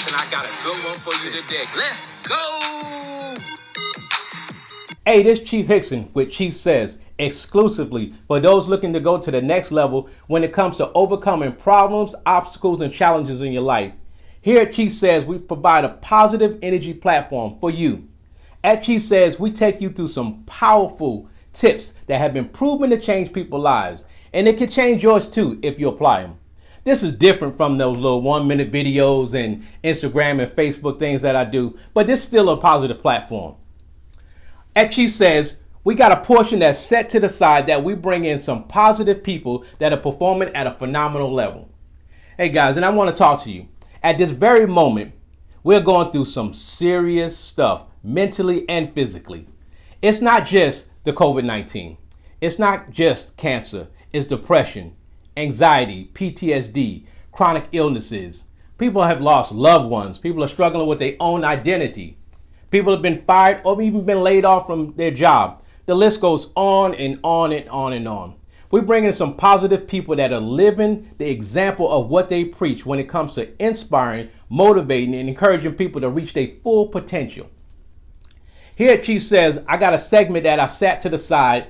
and I got a good one for you today. Let's go! Hey, this Chief Hickson with Chief Says, exclusively for those looking to go to the next level when it comes to overcoming problems, obstacles, and challenges in your life. Here at Chief Says, we provide a positive energy platform for you. At Chief Says, we take you through some powerful tips that have been proven to change people's lives, and it can change yours too if you apply them. This is different from those little 1-minute videos and Instagram and Facebook things that I do, but this is still a positive platform. At Chief Says, we got a portion that's set to the side that we bring in some positive people that are performing at a phenomenal level. Hey guys, and I want to talk to you. At this very moment, we're going through some serious stuff, mentally and physically. It's not just the COVID-19. It's not just cancer. It's depression, anxiety, PTSD, chronic illnesses. People have lost loved ones. People are struggling with their own identity. People have been fired or even been laid off from their job. The list goes on and on and on and on. We bring in some positive people that are living the example of what they preach when it comes to inspiring, motivating, and encouraging people to reach their full potential. Here at Chief Says, I got a segment that I sat to the side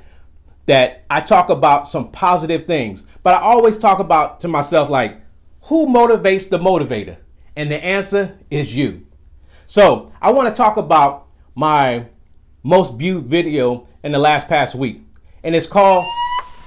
that I talk about some positive things. But I always talk about to myself like, who motivates the motivator? And the answer is you. So I want to talk about my most viewed video in the past week. And it's called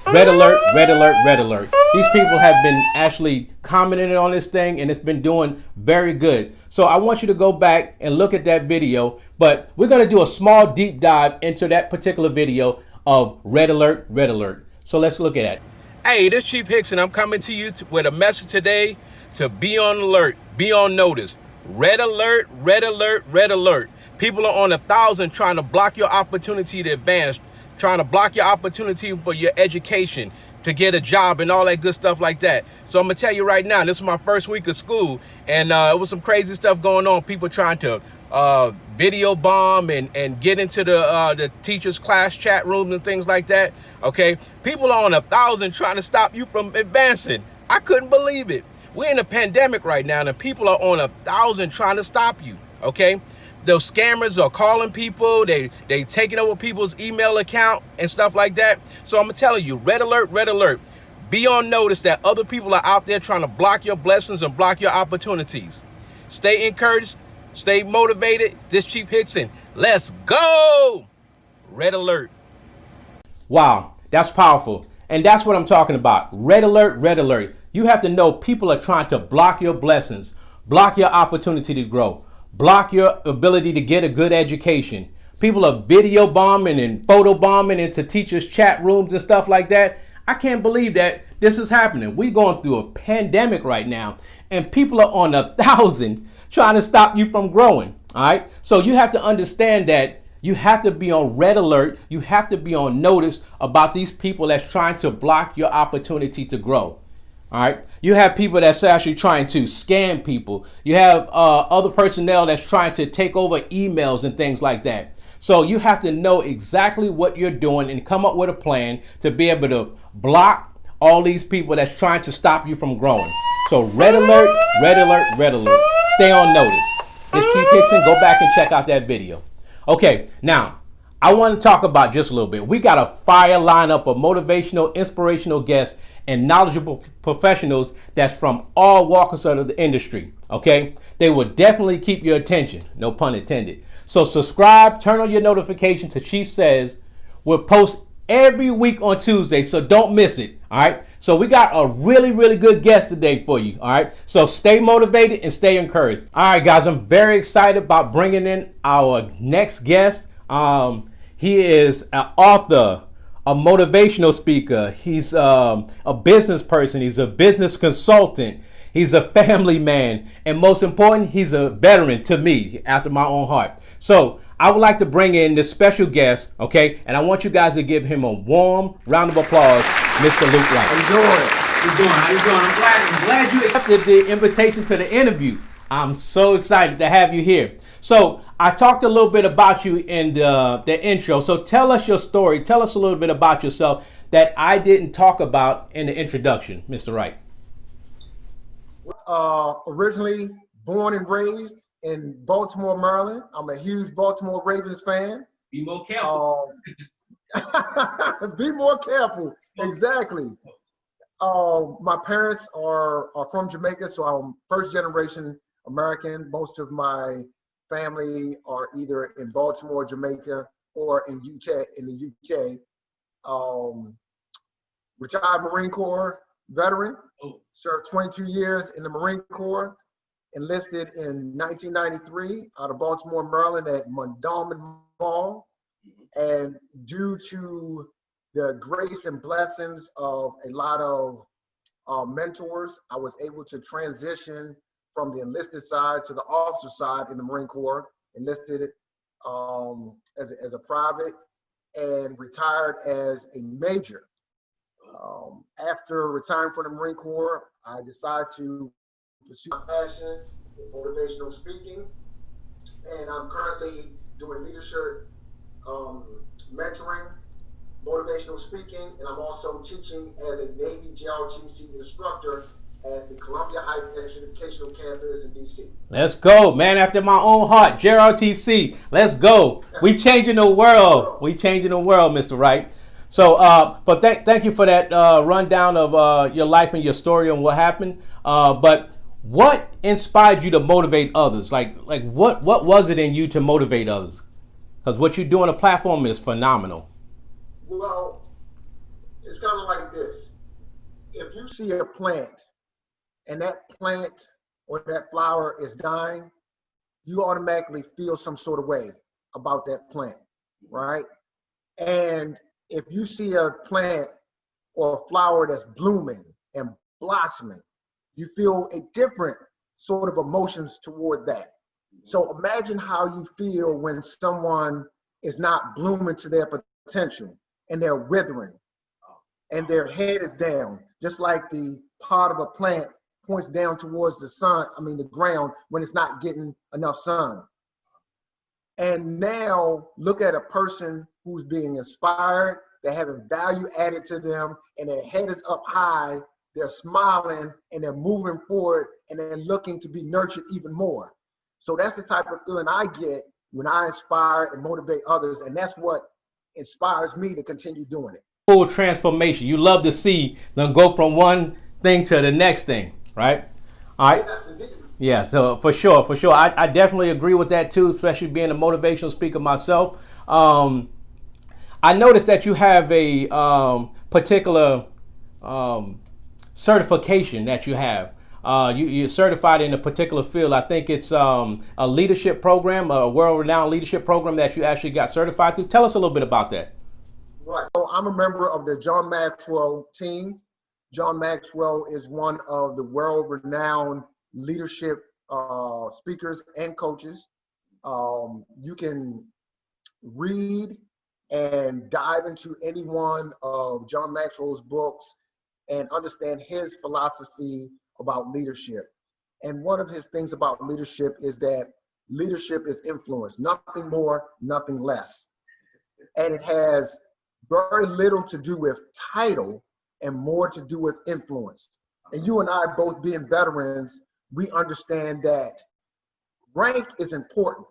Red Alert, Red Alert, Red Alert. These people have been actually commenting on this thing and it's been doing very good. So I want you to go back and look at that video, but we're going to do a small deep dive into that particular video of Red Alert, Red Alert. So let's look at it. Hey, this is Chief Hickson. I'm coming to you with a message today to be on alert, be on notice. Red alert, red alert, red alert. People are on 1,000 trying to block your opportunity to advance, trying to block your opportunity for your education, to get a job and all that good stuff like that. So I'm gonna tell you right now, this was my first week of school and it was some crazy stuff going on. People trying to video bomb and get into the teachers' class chat rooms and things like that. Okay, people are on 1,000 trying to stop you from advancing. I couldn't believe it. We're in a pandemic right now and people are on 1,000 trying to stop you. Okay, those scammers are calling people, they taking over people's email account and stuff like that. So I'm telling you, red alert, red alert. Be on notice that other people are out there trying to block your blessings and block your opportunities. Stay encouraged, stay motivated. This Chief Hickson, let's go. Red alert. Wow, that's powerful. And that's what I'm talking about. Red alert, red alert. You have to know people are trying to block your blessings, block your opportunity to grow, block your ability to get a good education. People are video bombing and photo bombing into teachers' chat rooms and stuff like that. I can't believe that this is happening. We're going through a pandemic right now and people are on 1,000 trying to stop you from growing. All right. So you have to understand that you have to be on red alert. You have to be on notice about these people that's trying to block your opportunity to grow. All right. You have people that's actually trying to scam people. You have other personnel that's trying to take over emails and things like that. So you have to know exactly what you're doing and come up with a plan to be able to block all these people that's trying to stop you from growing. So red alert, red alert, red alert. Stay on notice. This Chief Hickson, go back and check out that video. Okay, now I want to talk about just a little bit. We got a fire lineup of motivational, inspirational guests and knowledgeable professionals that's from all walks of the industry. Okay, they will definitely keep your attention. No pun intended. So subscribe, turn on your notification to Chief Says. We'll post every week on Tuesday, so don't miss it. All right. So we got a really, really good guest today for you. All right. So stay motivated and stay encouraged. All right, guys, I'm very excited about bringing in our next guest. He is an author, a motivational speaker. He's a business person. He's a business consultant. He's a family man. And most important, he's a veteran to me, after my own heart. So I would like to bring in this special guest, okay? And I want you guys to give him a warm round of applause, Mr. Luke Wright. How you doing? How you doing? I'm glad you accepted the invitation to the interview. I'm so excited to have you here. So I talked a little bit about you in the intro. So tell us your story. Tell us a little bit about yourself that I didn't talk about in the introduction, Mr. Wright. Originally born and raised in Baltimore, Maryland. I'm a huge Baltimore Ravens fan. Be more careful. Be more careful. Exactly. My parents are from Jamaica, so I'm first generation American. Most of my family are either in Baltimore, Jamaica, or in the UK. Retired Marine Corps veteran, served 22 years in the Marine Corps, enlisted in 1993 out of Baltimore, Maryland at Mondawmin Mall. And due to the grace and blessings of a lot of mentors, I was able to transition from the enlisted side to the officer side in the Marine Corps, enlisted as a private and retired as a major. After retiring from the Marine Corps, I decided to pursue my passion in motivational speaking, and I'm currently doing leadership mentoring, motivational speaking, and I'm also teaching as a Navy JROTC instructor at the Columbia Heights Educational Campus in DC. Let's go, man. After my own heart, JROTC. Let's go. We changing the world. We changing the world, Mr. Wright. So, but thank you for that rundown of your life and your story and what happened. But what inspired you to motivate others? Like what was it in you to motivate others? Because what you do on the platform is phenomenal. Well, it's kind of like this. If you see a plant and that plant or that flower is dying, you automatically feel some sort of way about that plant, right? And if you see a plant or a flower that's blooming and blossoming, you feel a different sort of emotions toward that. So imagine how you feel when someone is not blooming to their potential and they're withering and their head is down, just like the pot of a plant points down towards the ground when it's not getting enough sun. And now look at a person who's being inspired, they're having value added to them, and their head is up high, they're smiling, and they're moving forward, and they're looking to be nurtured even more. So that's the type of feeling I get when I inspire and motivate others, and that's what inspires me to continue doing it. Full transformation. You love to see them go from one thing to the next thing, right? All right. Yes, indeed. Yeah, so for sure. I definitely agree with that too, especially being a motivational speaker myself. I noticed that you have a particular certification that you have. You're certified in a particular field. I think it's a leadership program, a world-renowned leadership program that you actually got certified through. Tell us a little bit about that. Right. So I'm a member of the John Maxwell team. John Maxwell is one of the world-renowned leadership speakers and coaches. You can read and dive into any one of John Maxwell's books and understand his philosophy about leadership. And one of his things about leadership is that leadership is influence, nothing more, nothing less. And it has very little to do with title and more to do with influence. And you and I both being veterans, we understand that rank is important.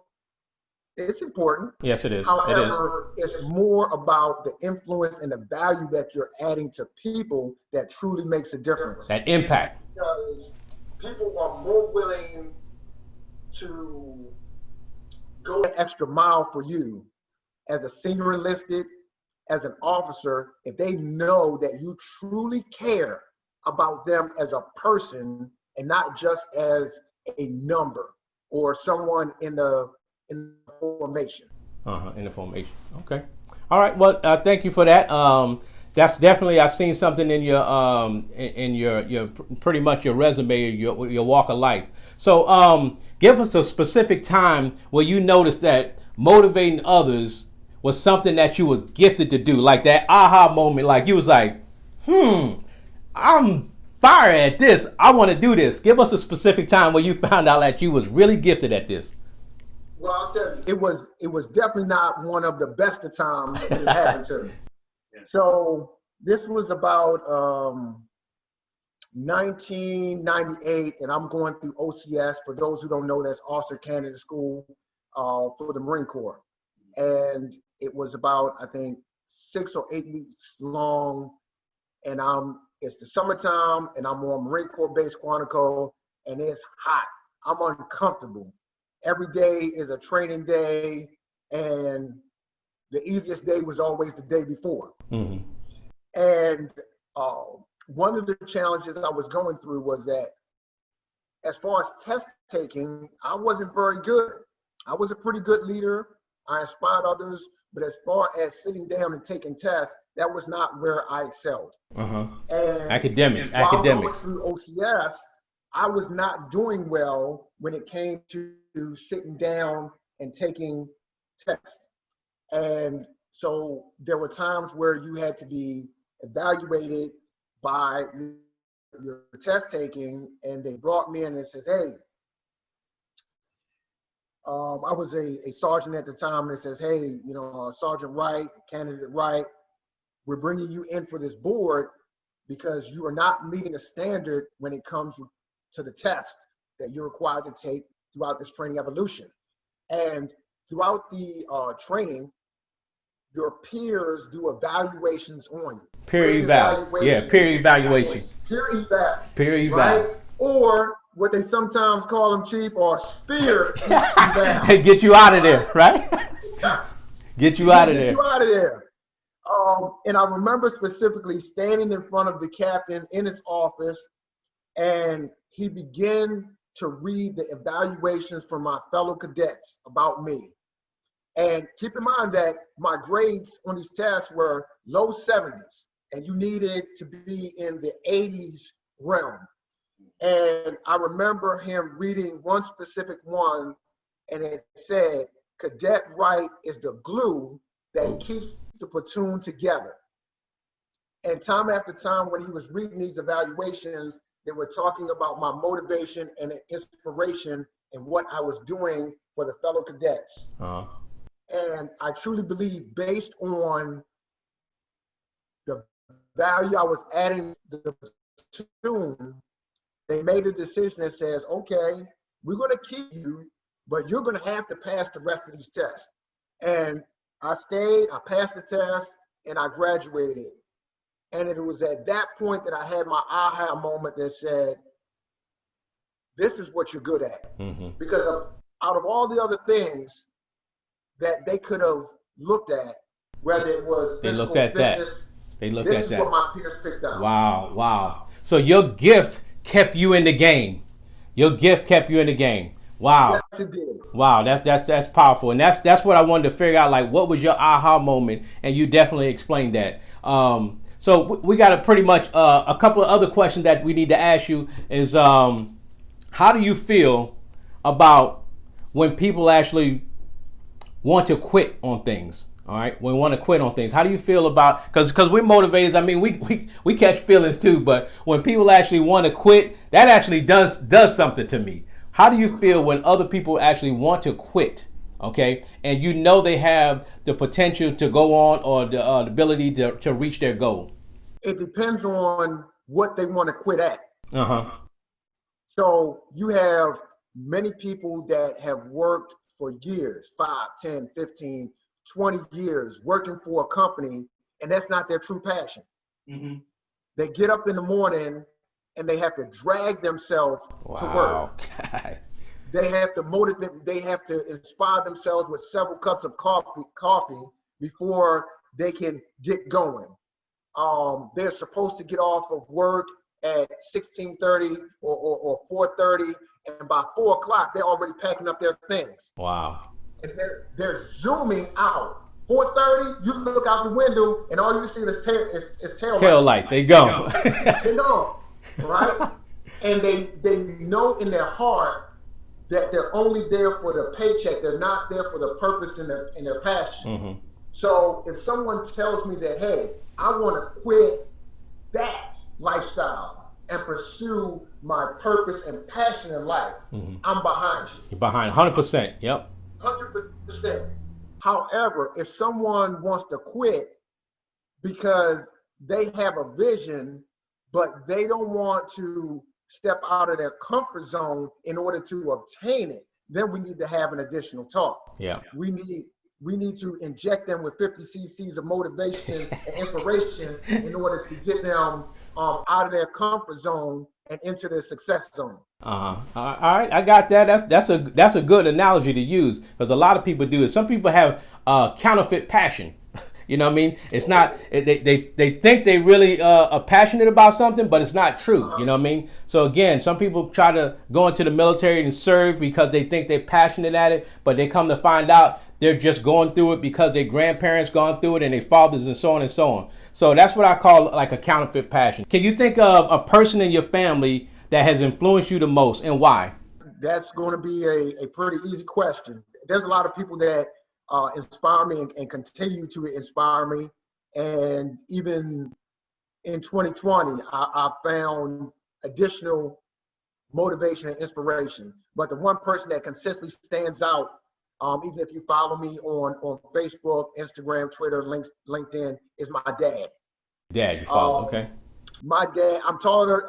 It's important. Yes, it is. However, it's more about the influence and the value that you're adding to people that truly makes a difference. That impact. Because people are more willing to go an extra mile for you as a senior enlisted, as an officer, if they know that you truly care about them as a person and not just as a number or someone in the formation. In the formation. Okay. All right. Well, thank you for that. That's definitely, I've seen something in your pretty much your resume, your walk of life. So give us a specific time where you noticed that motivating others was something that you was gifted to do, like that aha moment, like you was like, I'm fire at this. I want to do this. Give us a specific time where you found out that you was really gifted at this. Well, I'll tell you, it was definitely not one of the best of times when it happened to me. So this was about 1998, and I'm going through OCS. For those who don't know, that's Officer Candidate School for the Marine Corps. And it was about, I think, 6 or 8 weeks long. And it's the summertime, and I'm on Marine Corps Base Quantico, and it's hot. I'm uncomfortable. Every day is a training day, and the easiest day was always the day before. Mm-hmm. And one of the challenges I was going through was that as far as test taking, I wasn't very good. I was a pretty good leader. I inspired others, but as far as sitting down and taking tests, that was not where I excelled. Uh-huh. And Academics. while going through OCS, I was not doing well when it came to sitting down and taking tests. And so there were times where you had to be evaluated by your test taking, and they brought me in and says, hey, I was a sergeant at the time, and it says, hey, Sergeant Wright, Candidate Wright, we're bringing you in for this board because you are not meeting a standard when it comes to the test that you're required to take throughout this training evolution. And throughout the training, your peers do evaluations on you. Peer evaluations. Yeah, peer evaluations. Peer evaluations. Peer evaluations. Right? Or what they sometimes call them, Chief, or spear evaluations. Hey, get you out of there, right? Get you out of there. Get you out of there. And I remember specifically standing in front of the captain in his office, and he began to read the evaluations from my fellow cadets about me. And keep in mind that my grades on these tests were low 70s, and you needed to be in the 80s realm. And I remember him reading one specific one, and it said, Cadet Wright is the glue that keeps the platoon together. And time after time, when he was reading these evaluations, they were talking about my motivation and inspiration and what I was doing for the fellow cadets. Uh-huh. And I truly believe, based on the value I was adding to the platoon, they made a decision that says, okay, we're going to keep you, but you're going to have to pass the rest of these tests. And I stayed, I passed the test, and I graduated. And it was at that point that I had my aha moment that said, this is what you're good at. Mm-hmm. Because out of all the other things that they could have looked at, whether it was they looked at fitness, that. They looked this at is that. what my peers picked out. Wow. So your gift kept you in the game. Your gift kept you in the game. Wow. Yes, it did. Wow, that's powerful, and that's what I wanted to figure out. Like, what was your aha moment? And you definitely explained that. So we got a pretty much a couple of other questions that we need to ask you is, how do you feel about when people actually want to quit on things? All right, when we want to quit on things, how do you feel about, because we're motivators. I mean, we catch feelings too, but when people actually want to quit, that actually does something to me. How do you feel when other people actually want to quit, okay, and you know they have the potential to go on or the ability to reach their goal? It depends on what they want to quit at. Uh-huh. So you have many people that have worked for years, 5, 10, 15, 20 years, working for a company, and that's not their true passion. Mm-hmm. They get up in the morning and they have to drag themselves to work. God. They have to motivate them. They have to inspire themselves with several cups of coffee before they can get going. They're supposed to get off of work at 16:30 or 4:30, and by 4 o'clock they're already packing up their things. Wow. And they're zooming out. 4:30, you look out the window and all you can see is tail lights. They go. They go. Right? And they know in their heart that they're only there for the paycheck. They're not there for the purpose and their passion. Mm-hmm. So if someone tells me that, hey, I want to quit that lifestyle and pursue my purpose and passion in life, mm-hmm. I'm behind you. You're behind 100%. Yep. 100%. However, if someone wants to quit because they have a vision but they don't want to step out of their comfort zone in order to obtain it, then we need to have an additional talk. Yeah. We need to inject them with 50 cc's of motivation and inspiration in order to get them out of their comfort zone and into their success zone. All right, I got that. That's a good analogy to use, because a lot of people do it. Some people have counterfeit passion. You know what I mean? It's not, they think they really are passionate about something, but it's not true. You know what I mean? So again, some people try to go into the military and serve because they think they're passionate at it, but they come to find out they're just going through it because their grandparents gone through it and their fathers and so on and so on. So that's what I call like a counterfeit passion. Can you think of a person in your family that has influenced you the most, and why? That's going to be a pretty easy question. There's a lot of people that inspire me and continue to inspire me. And even in 2020, I found additional motivation and inspiration. But the one person that consistently stands out, even if you follow me on Facebook, Instagram, Twitter, LinkedIn, is my dad. Dad, you follow? Okay. My dad, I'm taller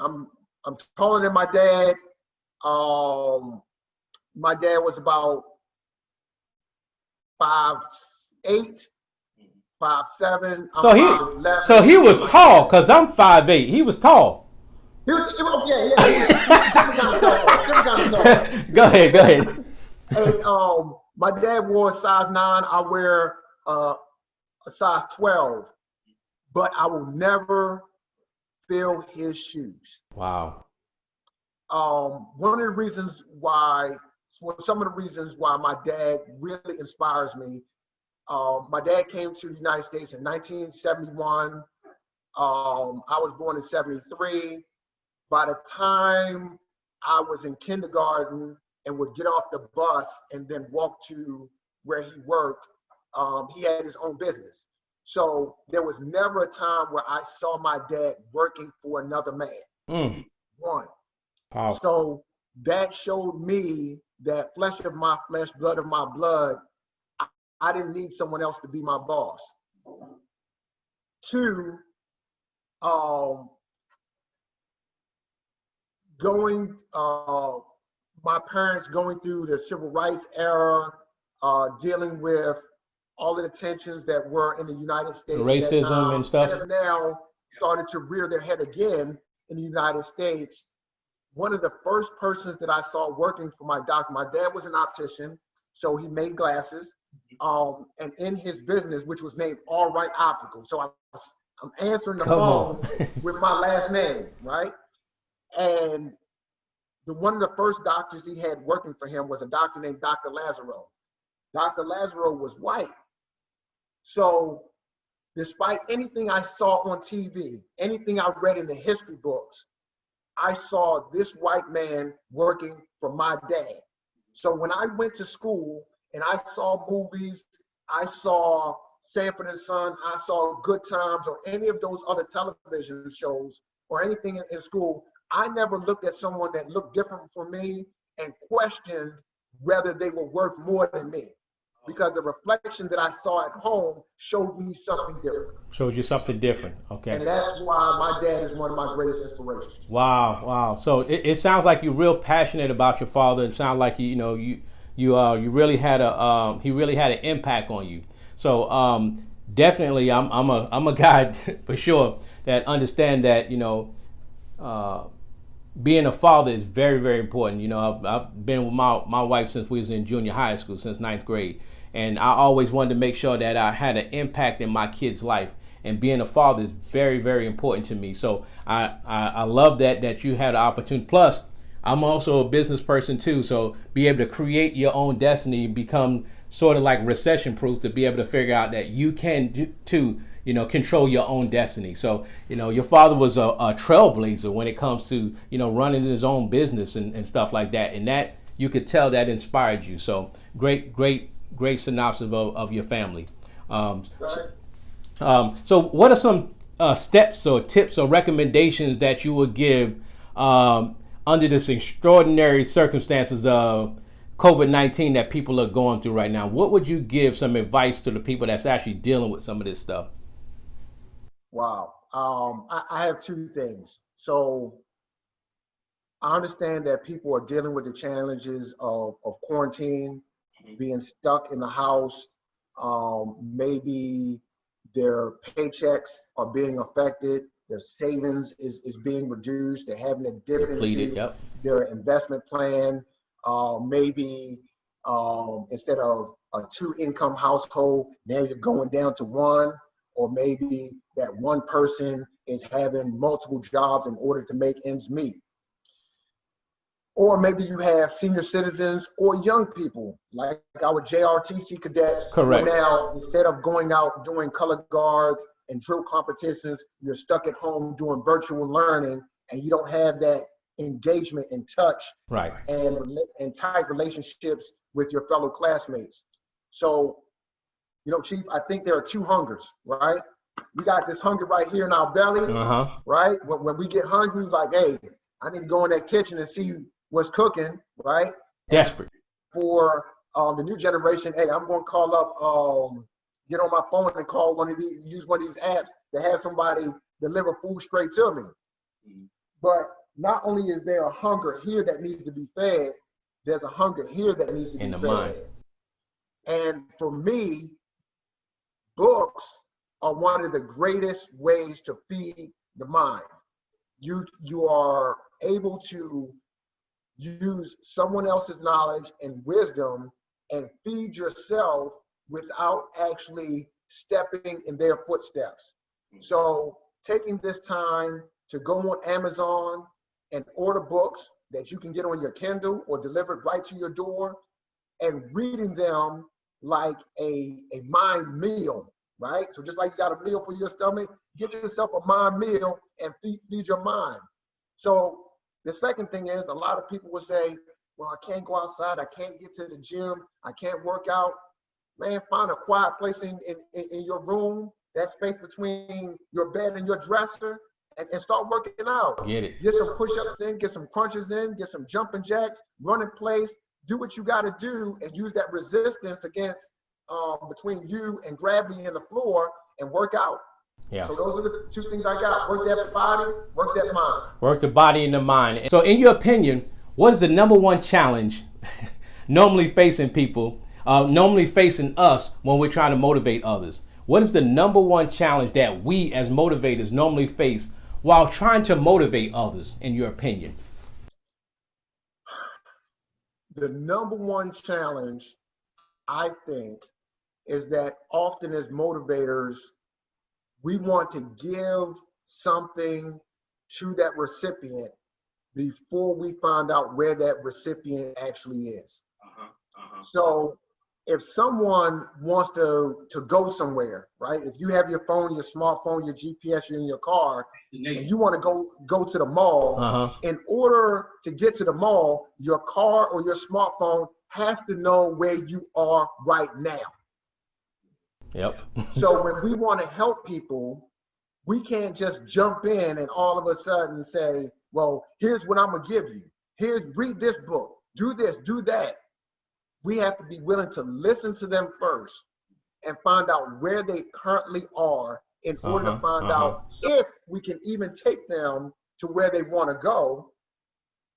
than my dad. My dad was about 5'8", 5'7". So he was tall, because I'm 5'8". He was tall. He was different kind of tall. Go ahead. Hey, my dad wore a size 9. I wear a size 12, but I will never fill his shoes. Wow. One of the reasons why, some of the reasons why my dad really inspires me. My dad came to the United States in 1971. I was born in 73. By the time I was in kindergarten and would get off the bus and then walk to where he worked, he had his own business. So there was never a time where I saw my dad working for another man. One. Wow. So that showed me that flesh of my flesh, blood of my blood, I didn't need someone else to be my boss. Two, my parents going through the civil rights era, dealing with all of the tensions that were in the United States. Racism and stuff. And have now started to rear their head again in the United States. One of the first persons that I saw working for my doctor, my dad was an optician, so he made glasses. And in his business, which was named All Right Optical. So I'm answering the phone with my last name, right? And one of the first doctors he had working for him was a doctor named Dr. Lazaro. Dr. Lazaro was white. So despite anything I saw on TV, anything I read in the history books, I saw this white man working for my dad. So when I went to school and I saw movies, I saw Sanford and Son, I saw Good Times, or any of those other television shows or anything in school, I never looked at someone that looked different from me and questioned whether they were worth more than me. Because the reflection that I saw at home showed me something different. Showed you something different. Okay. And that's why my dad is one of my greatest inspirations. Wow. So it sounds like you're real passionate about your father. It sounds like you really had he really had an impact on you. So definitely, I'm a guy for sure that understand that being a father is very, very important. I've been with my wife since we was in junior high school, since 9th grade. And I always wanted to make sure that I had an impact in my kid's life. And being a father is very, very important to me. So I love that you had an opportunity. Plus, I'm also a business person too. So be able to create your own destiny, become sort of like recession proof, to be able to figure out that you can too, control your own destiny. So, your father was a trailblazer when it comes to, running his own business and stuff like that. And that you could tell that inspired you. So great synopsis of your family. So what are some steps or tips or recommendations that you would give under this extraordinary circumstances of COVID-19 that people are going through right now? What would you give some advice to the people that's actually dealing with some of this stuff? Wow. I have two things. So I understand that people are dealing with the challenges of quarantine, being stuck in the house. Maybe their paychecks are being affected, their savings is being reduced, they're having to dip Depleted, into yep. their investment plan. Maybe instead of a two-income household, now you're going down to one, or maybe that one person is having multiple jobs in order to make ends meet. Or maybe you have senior citizens or young people like our JRTC cadets. Correct. Who now, instead of going out doing color guards and drill competitions, you're stuck at home doing virtual learning, and you don't have that engagement and touch, Right, and tight relationships with your fellow classmates. So, Chief, I think there are two hungers, right? We got this hunger right here in our belly, right? When we get hungry, like, hey, I need to go in that kitchen and see what's cooking, right? desperate. For the new generation, hey, I'm going to call up, get on my phone and call use one of these apps to have somebody deliver food straight to me. But not only is there a hunger here that needs to be fed, there's a hunger here that needs to be fed. Mind. And for me, books are one of the greatest ways to feed the mind. You are able to use someone else's knowledge and wisdom and feed yourself without actually stepping in their footsteps. So taking this time to go on Amazon and order books that you can get on your Kindle or delivered right to your door, and reading them like a mind meal, right? So just like you got a meal for your stomach, get yourself a mind meal and feed your mind. So the second thing is, a lot of people will say, well, I can't go outside, I can't get to the gym, I can't work out. Man, find a quiet place in your room, that space between your bed and your dresser, and start working out. Get it. Get some push-ups in, get some crunches in, get some jumping jacks, run in place, do what you got to do, and use that resistance against between you and gravity in the floor, and work out. Yeah. So those are the two things I got. Work that body, work that mind. Work the body and the mind. So in your opinion, what is the number one challenge normally facing people, normally facing us when we're trying to motivate others? What is the number one challenge that we as motivators normally face while trying to motivate others, in your opinion? The number one challenge, I think, is that often as motivators, we want to give something to that recipient before we find out where that recipient actually is. So if someone wants to go somewhere, right? If you have your phone, your smartphone, your GPS, you're in your car, and you want to go to the mall, in order to get to the mall, your car or your smartphone has to know where you are right now. Yep. So when we want to help people, we can't just jump in and all of a sudden say, well, here's what I'm going to give you. Here, read this book, do this, do that. We have to be willing to listen to them first and find out where they currently are in order to find out if we can even take them to where they want to go.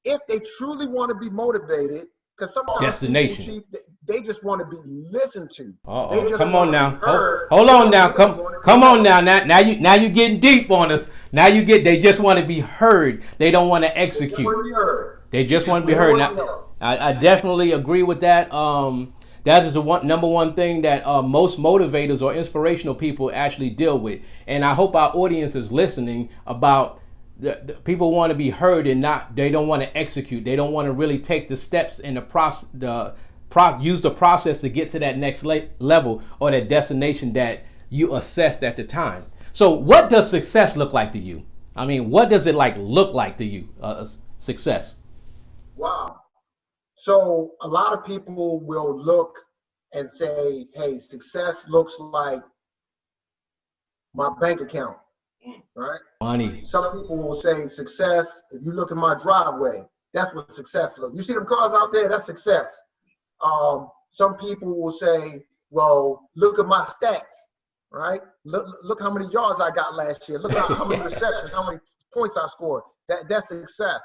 If they truly want to be motivated, because sometimes destination, people, Chief, they just want to be listened to. Come on now. Hold on now. Come on now. Now you getting deep on us. They just want to be heard. They don't want to execute. They just want to be heard. Now, I definitely agree with that. That is the number one thing that most motivators or inspirational people actually deal with. And I hope our audience is listening about the people want to be heard and they don't want to execute. They don't want to really take the steps in the process, use the process to get to that next level or that destination that you assessed at the time. So what does success look like to you? I mean, what does it look like to you, success? Wow. So a lot of people will look and say, hey, success looks like my bank account, right? Money. Some people will say success, if you look at my driveway, that's what success looks. You see them cars out there, that's success. Some people will say, well, look at my stats. right? Look how many yards I got last year. Look how many receptions, how many points I scored. That's success.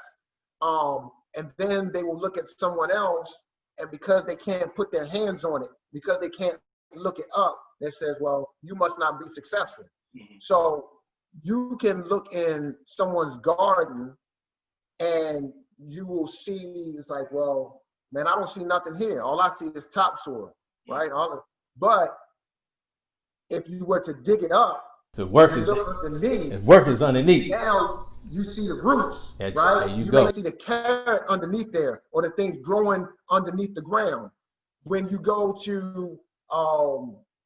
And then they will look at someone else, and because they can't put their hands on it, because they can't look it up, they says, well, you must not be successful. So you can look in someone's garden and you will see, it's like, well, man, I don't see nothing here. All I see is topsoil, right? But if you were to dig it up, so work and is look underneath, work is underneath. now you see the roots, That's, right? there you You go. may see the carrot underneath there, or the things growing underneath the ground. When you go to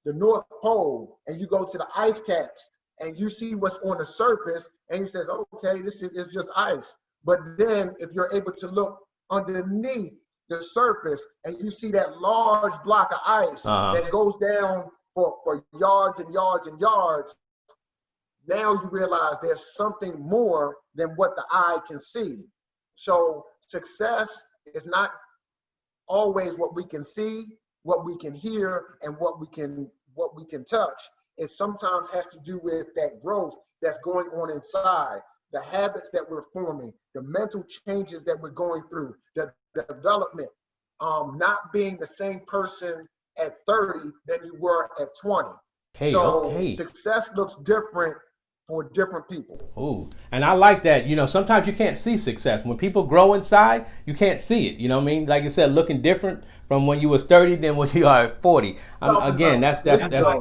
the North Pole and you go to the ice caps and you see what's on the surface, and you say, okay, this is just ice. But then if you're able to look underneath the surface and you see that large block of ice that goes down for yards and yards and yards, now you realize there's something more than what the eye can see. So success is not always what we can see, what we can hear, and what we can touch. It sometimes has to do with that growth that's going on inside, the habits that we're forming, the mental changes that we're going through, the development, not being the same person at 30 than you were at 20. So success looks different for different people. Ooh, and I like that. You know, sometimes you can't see success. When people grow inside, you can't see it. You know what I mean? Like you said, looking different from when you was 30 than when you are at 40. Again, that's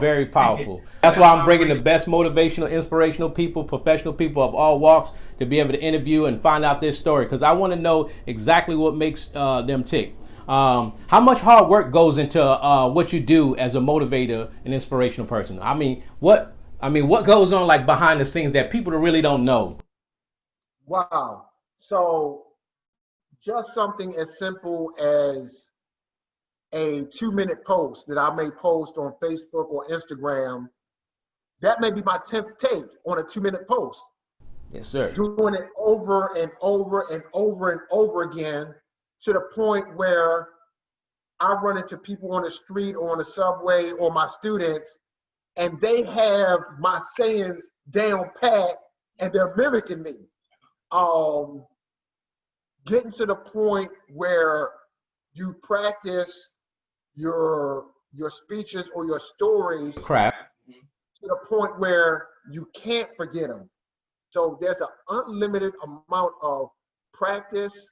very powerful. That's why I'm bringing the best motivational, inspirational people, professional people of all walks to be able to interview and find out their story, because I want to know exactly what makes them tick. How much hard work goes into what you do as a motivator and inspirational person? I mean, what goes on like behind the scenes that people really don't know? Wow. So just something as simple as a 2-minute post that I may post on Facebook or Instagram, that may be my 10th take on a 2-minute post. Yes, sir. Doing it over and over and over and over again, to the point where I run into people on the street or on the subway or my students, and they have my sayings down pat and they're mimicking me. Getting to the point where you practice your speeches or your stories Crap. to the point where you can't forget them. So there's an unlimited amount of practice,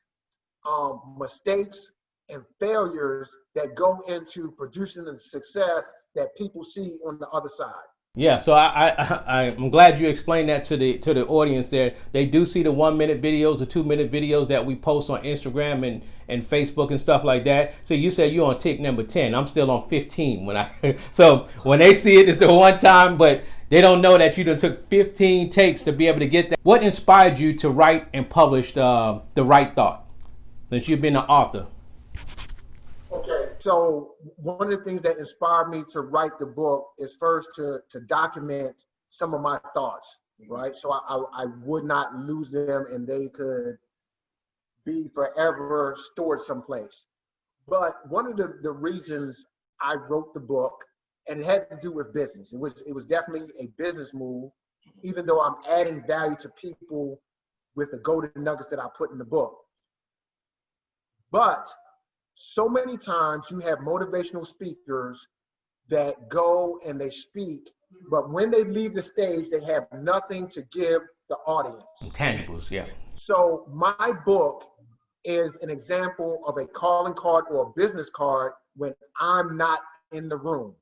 mistakes, and failures that go into producing the success that people see on the other side. Yeah, so I'm glad you explained that to the audience there. They do see the 1-minute videos, the 2-minute videos that we post on Instagram and Facebook and stuff like that. So you said you're on tick number 10. I'm still on 15 so when they see it, it's the one time, but they don't know that you done took 15 takes to be able to get that. What inspired you to write and publish The Right Thought, since you've been an author? Okay, so one of the things that inspired me to write the book is first to document some of my thoughts, right? So I would not lose them and they could be forever stored someplace. But one of the reasons I wrote the book, and it had to do with business. It was definitely a business move, even though I'm adding value to people with the golden nuggets that I put in the book. But so many times you have motivational speakers that go and they speak, but when they leave the stage, they have nothing to give the audience. Tangibles, yeah. So my book is an example of a calling card or a business card when I'm not in the room.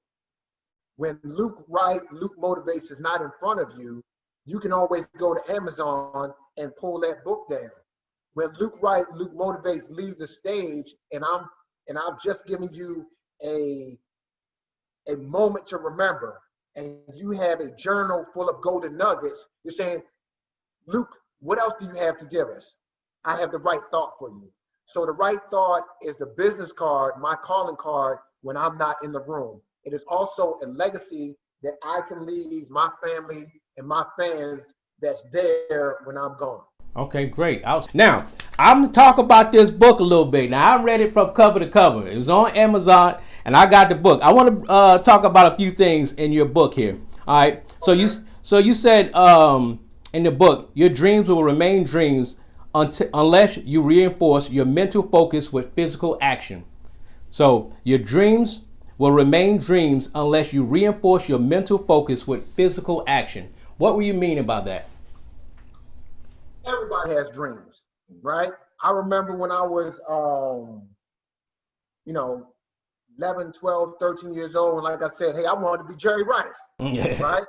When Luke Wright, Luke Motivates is not in front of you, you can always go to Amazon and pull that book down. When Luke Wright, Luke Motivates leaves the stage, and I've just given you a moment to remember, and you have a journal full of golden nuggets, you're saying, Luke, what else do you have to give us? I have the right thought for you. So the right thought is the business card, my calling card when I'm not in the room. It is also a legacy that I can leave my family and my fans that's there when I'm gone. Okay, great. Now, I'm going to talk about this book a little bit. Now, I read it from cover to cover. It was on Amazon, and I got the book. I want to talk about a few things in your book here. All right. So you said in the book, your dreams will remain dreams unless you reinforce your mental focus with physical action. So your dreams will remain dreams unless you reinforce your mental focus with physical action. What were you meaning by that? Everybody has dreams, right? I remember when I was, 11, 12, 13 years old, and like I said, hey, I wanted to be Jerry Rice, right?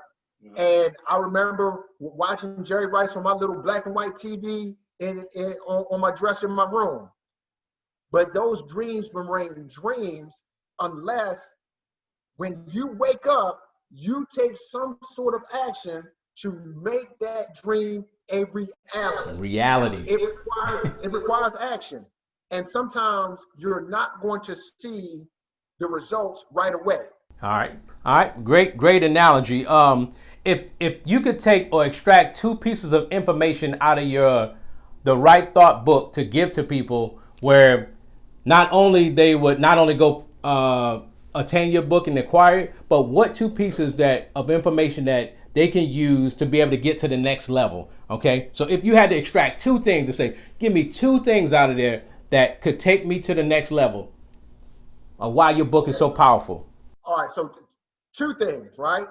And I remember watching Jerry Rice on my little black and white TV on my dresser in my room. But those dreams remain dreams unless when you wake up, you take some sort of action to make that dream a reality. It requires action. And sometimes you're not going to see the results right away. All right. Great analogy. If you could take or extract two pieces of information out of the Right Thought book to give to people, where not only they would not only go attain your book and acquire it, but what two pieces of information that they can use to be able to get to the next level. Okay, so if you had to extract two things to say, give me two things out of there that could take me to the next level, why your book is so powerful. All right, so two things, right?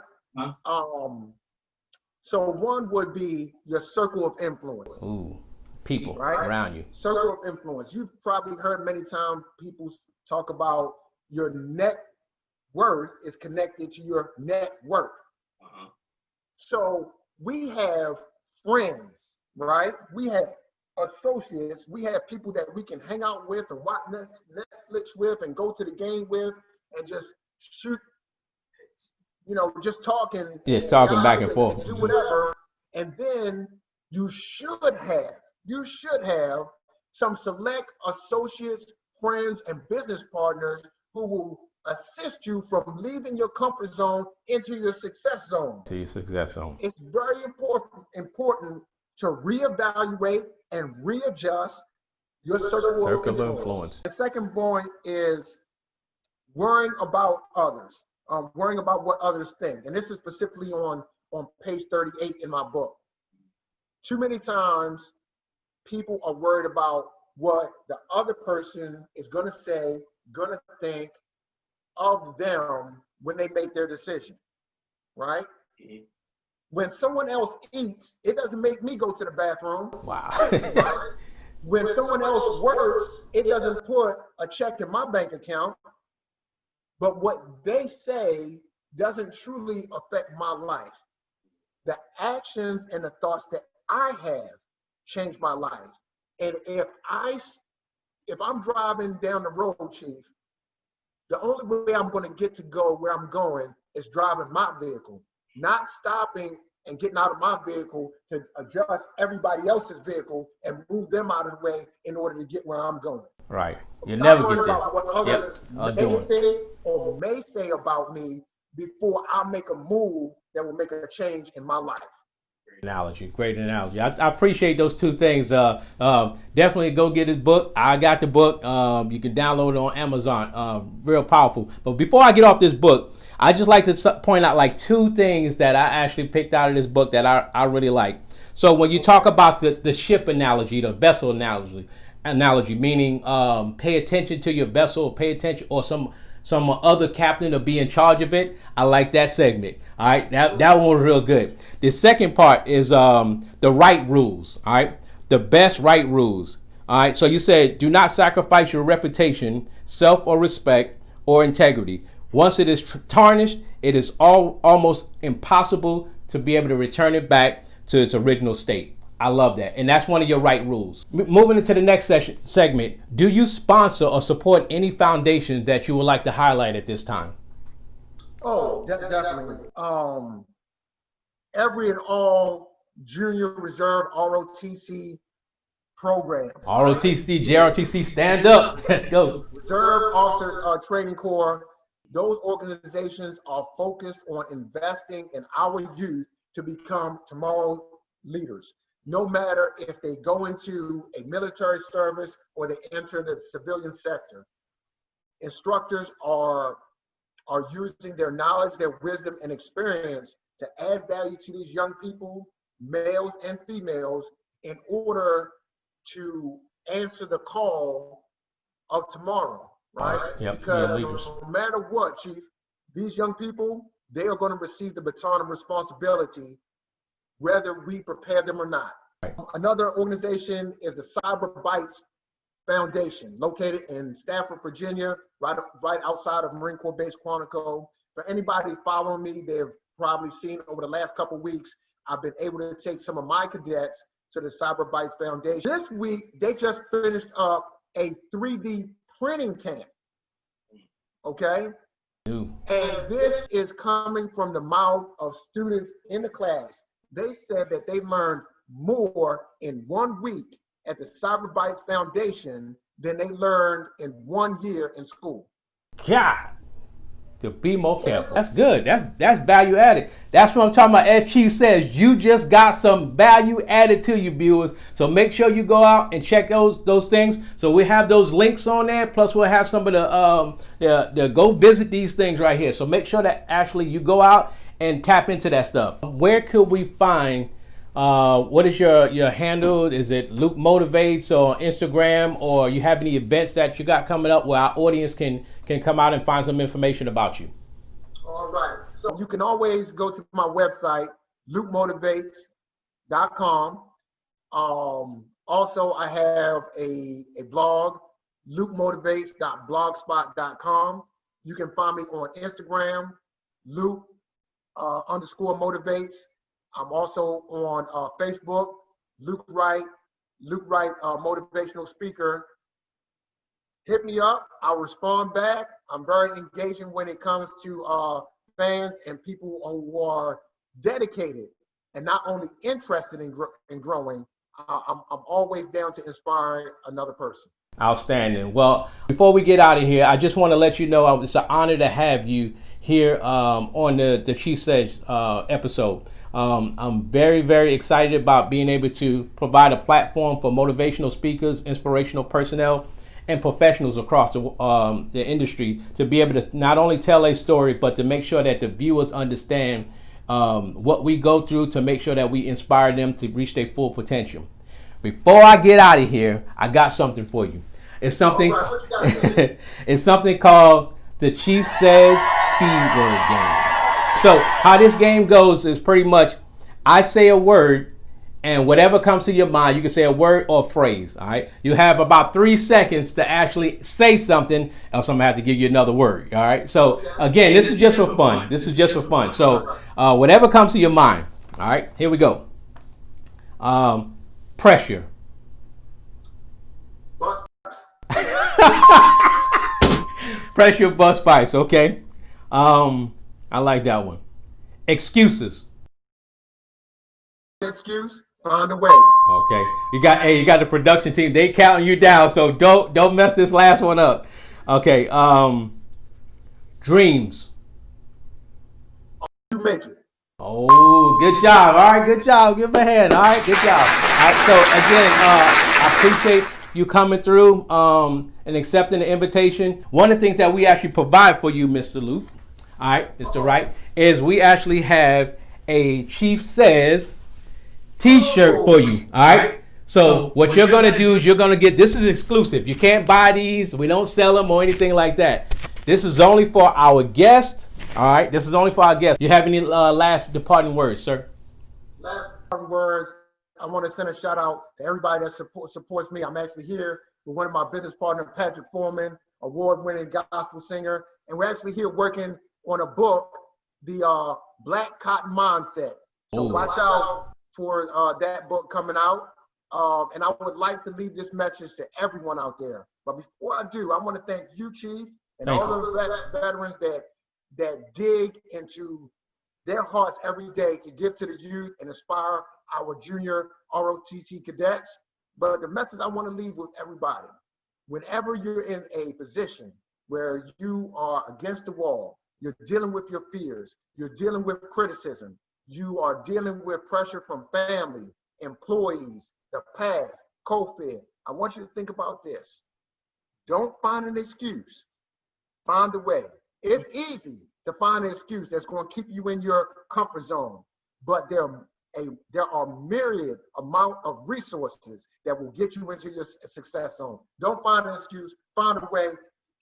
So one would be your circle of influence. Ooh, people right around you. Circle of influence. You've probably heard many times people talk about your net worth is connected to your net worth. So we have friends, right? We have associates. We have people that we can hang out with and watch Netflix with and go to the game with and just shoot, just talking. Yes, talking back and forth. Do whatever. And then you should have some select associates, friends, and business partners who will assist you from leaving your comfort zone into your success zone. It's very important to reevaluate and readjust your circle of influence. The second point is worrying about others, worrying about what others think. And this is specifically on page 38 in my book. Too many times people are worried about what the other person is going to say, going to think of them when they make their decision, right? Mm-hmm. When someone else eats, it doesn't make me go to the bathroom. Wow. Right? When someone else works, it doesn't put a check in my bank account. But what they say doesn't truly affect my life. The actions and the thoughts that I have changed my life. And if I'm driving down the road, Chief, the only way I'm going to get to go where I'm going is driving my vehicle, not stopping and getting out of my vehicle to adjust everybody else's vehicle and move them out of the way in order to get where I'm going. Right. You never get there. About what others may say about me before I make a move that will make a change in my life. Great analogy. I appreciate those two things. Definitely go get his book. I got the book. You can download it on Amazon. Real powerful. But before I get off this book, I just like to point out like two things that I actually picked out of this book that I really like. So when you talk about the ship analogy, the vessel analogy, meaning pay attention to your vessel, pay attention, or some other captain to be in charge of it. I like that segment. All right, that one was real good. The second part is the right rules. All right, the best right rules. All right, so you said do not sacrifice your reputation, self or respect or integrity. Once it is tarnished, it is almost impossible to be able to return it back to its original state. I love that. And that's one of your right rules. Moving into the next segment, do you sponsor or support any foundations that you would like to highlight at this time? Oh, definitely. Every and all Junior Reserve ROTC program. ROTC, JROTC, stand up. Let's go. Reserve Officer Training Corps. Those organizations are focused on investing in our youth to become tomorrow's leaders. No matter if they go into a military service or they enter the civilian sector. Instructors are using their knowledge, their wisdom, and experience to add value to these young people, males and females, in order to answer the call of tomorrow, right? Yep. Because Leaders. no matter what, Chief, these young people, they are going to receive the baton of responsibility, whether we prepare them or not. Right. Another organization is the Cyber Bites Foundation, located in Stafford, Virginia, right outside of Marine Corps Base Quantico. For anybody following me, they've probably seen over the last couple of weeks, I've been able to take some of my cadets to the Cyber Bites Foundation. This week, they just finished up a 3D printing camp, okay? Ooh. And this is coming from the mouth of students in the class. They said that they learned more in 1 week at the Cyber Bites Foundation than they learned in 1 year in school. God, to be more careful. That's good. That's value added. That's what I'm talking about. As Chief says, you just got some value added to you, viewers. So make sure you go out and check those things. So we have those links on there. Plus we'll have some of the go visit these things right here. So make sure that actually you go out and tap into that stuff. Where could we find? What is your handle? Is it Luke Motivates or Instagram, or you have any events that you got coming up where our audience can come out and find some information about you? All right. So you can always go to my website, lukemotivates.com. Also, I have a blog, lukemotivates.blogspot.com. You can find me on Instagram, Luke_motivates. I'm also on Facebook, Luke Wright, motivational speaker. Hit me up. I'll respond back. I'm very engaging when it comes to fans and people who are dedicated and not only interested in growing. I'm always down to inspire another person. Outstanding. Well, before we get out of here, I just want to let you know it's an honor to have you here on the Chief Says episode. I'm very, very excited about being able to provide a platform for motivational speakers, inspirational personnel, and professionals across the industry to be able to not only tell a story, but to make sure that the viewers understand what we go through to make sure that we inspire them to reach their full potential. Before I get out of here, I got something for you. It's something. Right, it's something called the Chief Says Speed Word Game. So how this game goes is pretty much I say a word, and whatever comes to your mind, you can say a word or a phrase. All right. You have about 3 seconds to actually say something, else I'm gonna have to give you another word. All right. So again, this is just for fun. This is just for fun. So whatever comes to your mind. All right. Here we go. Pressure. Pressure bust fights. Okay. I like that one. Excuses. Excuse, find a way. Okay. You got the production team. They counting you down, so don't mess this last one up. Okay. Dreams. You make it. Oh, good job. All right, good job. Give him a hand. All right, good job. All right, so again, I appreciate you coming through and accepting the invitation. One of the things that we actually provide for you, Mr. Luke, all right, Mr. Wright, is we actually have a Chief Says t-shirt for you. All right. So what you're going to do is you're going to get, this is exclusive. You can't buy these. We don't sell them or anything like that. This is only for our guests. All right. This is only for our guests. You have any last departing words, sir? Last departing words. I want to send a shout out to everybody that supports me. I'm actually here with one of my business partners, Patrick Foreman, award-winning gospel singer. And we're actually here working on a book, the Black Cotton Mindset. So watch out for that book coming out. And I would like to leave this message to everyone out there. But before I do, I want to thank you, Chief, and all the veterans that dig into their hearts every day to give to the youth and inspire our junior ROTC cadets. But the message I want to leave with everybody, whenever you're in a position where you are against the wall, you're dealing with your fears, you're dealing with criticism, you are dealing with pressure from family, employees, the past, COVID, I want you to think about this. Don't find an excuse. Find a way. It's easy. to find an excuse that's going to keep you in your comfort zone. But there are myriad amount of resources that will get you into your success zone. Don't find an excuse, find a way.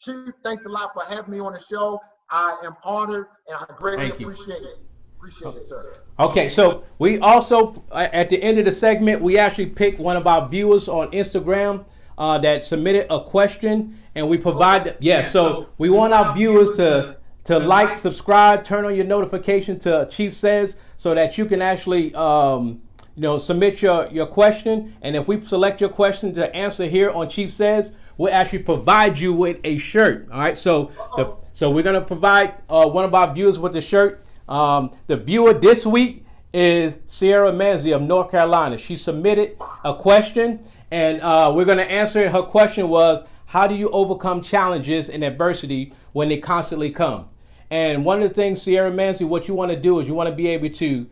Chief, thanks a lot for having me on the show. I am honored and I greatly appreciate it. Appreciate it, sir. Okay, so we also, at the end of the segment, we actually picked one of our viewers on Instagram that submitted a question, and we provide, so we want our viewers to like, subscribe, turn on your notification to Chief Says, so that you can actually, submit your question. And if we select your question to answer here on Chief Says, we'll actually provide you with a shirt. All right, so we're gonna provide one of our viewers with the shirt. The viewer this week is Sierra Manzi of North Carolina. She submitted a question, and we're going to answer it. Her question was, how do you overcome challenges and adversity when they constantly come? And one of the things, Sierra Manzi, what you want to do is you want to be able to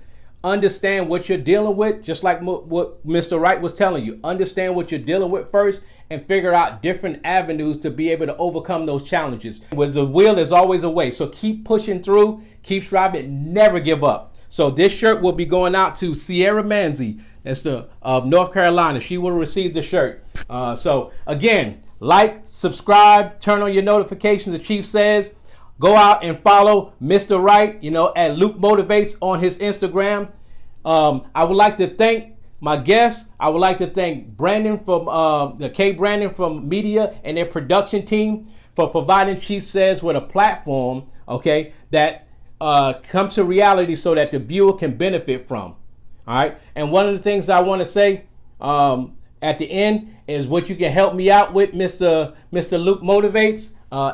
understand what you're dealing with, just like what Mr. Wright was telling you. Understand what you're dealing with first and figure out different avenues to be able to overcome those challenges. With the will, there's always a way. So keep pushing through, keep striving, never give up. So this shirt will be going out to Sierra Manzi, that's the North Carolina. She will receive the shirt. So again, like, subscribe, turn on your notifications. The Chief Says, go out and follow Mr. Wright, at Luke Motivates on his Instagram. I would like to thank my guests. I would like to thank Brandon from Brandon from media and their production team for providing Chief Says with a platform, that comes to reality so that the viewer can benefit from. All right. And one of the things I want to say at the end is what you can help me out with, Mr. Luke Motivates.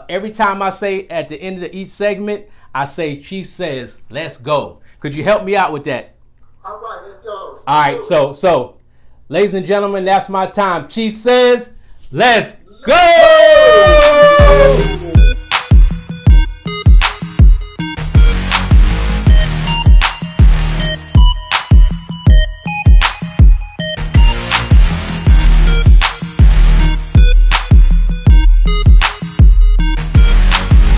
Every time I say at the end of each segment, I say Chief Says, let's go. Could you help me out with that? All right, let's go. All right, so ladies and gentlemen, that's my time. Chief Says, let's go!